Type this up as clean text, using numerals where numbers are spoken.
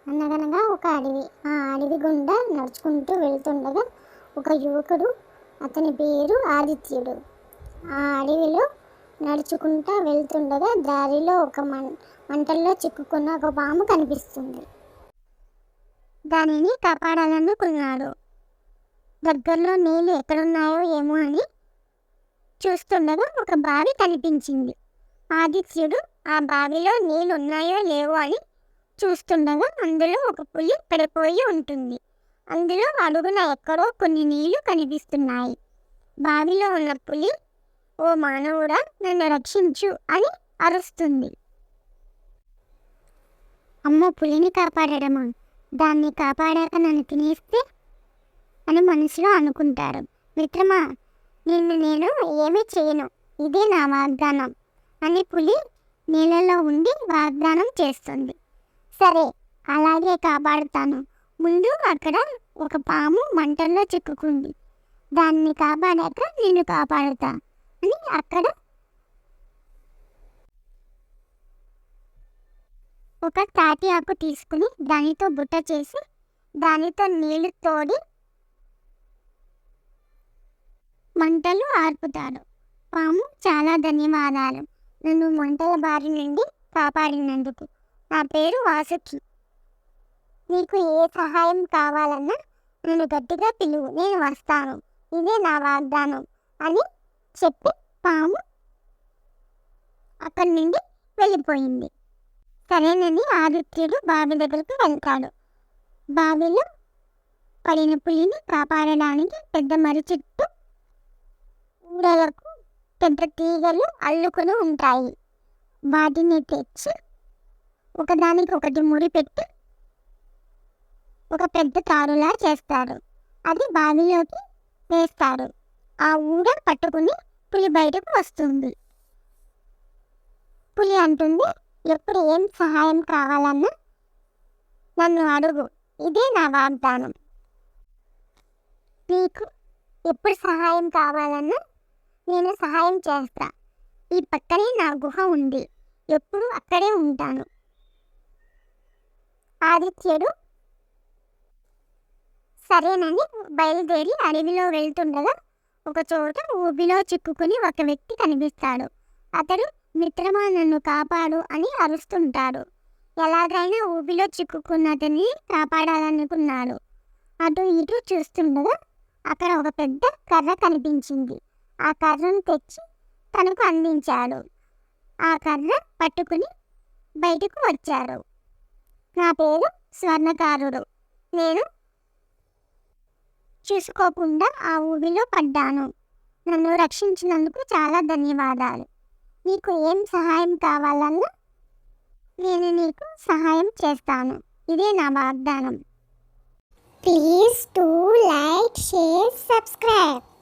అనగనగా ఒక అడవి. ఆ అడవి గుండా నడుచుకుంటూ వెళ్తుండగా ఒక యువకుడు, అతని పేరు ఆదిత్యుడు. ఆ అడవిలో నడుచుకుంటూ వెళ్తుండగా దారిలో ఒక మంటల్లో చిక్కుకున్న ఒక పాము కనిపిస్తుంది. దానిని కాపాడాలనుకున్నాడు. దగ్గరలో నీళ్ళు ఎక్కడున్నాయో ఏమో అని చూస్తుండగా ఒక బావి కనిపించింది. ఆదిత్యుడు ఆ బావిలో నీళ్ళు ఉన్నాయో లేవో అని చూస్తుండగా అందులో ఒక పులి పడిపోయి ఉంటుంది. అందులో అడుగున ఎక్కడో కొన్ని నీళ్లు కనిపిస్తున్నాయి. బావిలో ఉన్న పులి, "ఓ మానవుడా, నన్ను రక్షించు" అని అరుస్తుంది. అమ్మో, పులిని కాపాడడమా? దాన్ని కాపాడాక నన్ను తినేస్తే అని మనసులో అనుకుంటారు. మిత్రమా, నిన్ను నేను ఏమీ చేయను, ఇదే నా వాగ్దానం అని పులి నీళ్ళలో ఉండి వాగ్దానం చేస్తుంది. సరే, అలాగే కాపాడుతాను. ముందు అక్కడ ఒక పాము మంటల్లో చిక్కుకుంది, దాన్ని కాపాడాక నిన్ను కాపాడుతా అని అక్కడ ఒక తాటి ఆకు తీసుకుని దానితో బుట్ట చేసి దానితో నీళ్లు తోడి మంటలు ఆర్పుతాడు. పాము, చాలా ధన్యవాదాలు, నన్ను మంటల బారి నుండి కాపాడినందుకు. నా పేరు వాసుకి. నీకు ఏ సహాయం కావాలన్నా నన్ను గట్టిగా పిలువు, నేను వస్తాను, ఇదే నా వాగ్దానం అని చెప్పి పాము అక్కడి నుండి వెళ్ళిపోయింది. సరేనని ఆదిత్యుడు బావి దగ్గరకు వెళ్తాడు. బావిలో పడిన పులిని కాపాడడానికి పెద్ద మర్రి చెట్టు ఊడలకు పెద్ద తీగలు అల్లుకుని ఉంటాయి. వాటిని తెచ్చి ఒకదానికొకటి ముడిపెట్టి ఒక పెద్ద తారులా చేస్తాడు. అది బావిలోకి వేస్తాడు. ఆ ఊడ పట్టుకుని పులి బయటకు వస్తుంది. పులి అంటుంది, ఎప్పుడు ఏం సహాయం కావాలన్నా నన్ను అడుగు, ఇదే నా వాగ్దానం. నీకు ఎప్పుడు సహాయం కావాలన్నా నేను సహాయం చేస్తా. ఈ పక్కనే నా గుహ ఉంది, ఎప్పుడు అక్కడే ఉంటాను. ఆదిత్యుడు సరేనని బయలుదేరి అడవిలో వెళ్తుండగా ఒక చోట ఊబిలో చిక్కుకుని ఒక వ్యక్తి కనిపిస్తాడు. అతడు, మిత్రమా, నన్ను కాపాడు అని అరుస్తుంటాడు. ఎలాగైనా ఊబిలో చిక్కుకున్న అతన్ని కాపాడాలనుకున్నాడు. అటు ఇటు చూస్తుండగా అక్కడ ఒక పెద్ద కర్ర కనిపించింది. ఆ కర్రను తెచ్చి తనకు అందించాడు. ఆ కర్ర పట్టుకుని బయటకు వచ్చాడు. నా పేరు స్వర్ణకారుడు, నేను చూసుకోకుండా ఆ ఊబిలో పడ్డాను. నన్ను రక్షించినందుకు చాలా ధన్యవాదాలు. నీకు ఏం సహాయం కావాలన్నా నేను నీకు సహాయం చేస్తాను, ఇదే నా వాగ్దానం. Please to like, share, subscribe.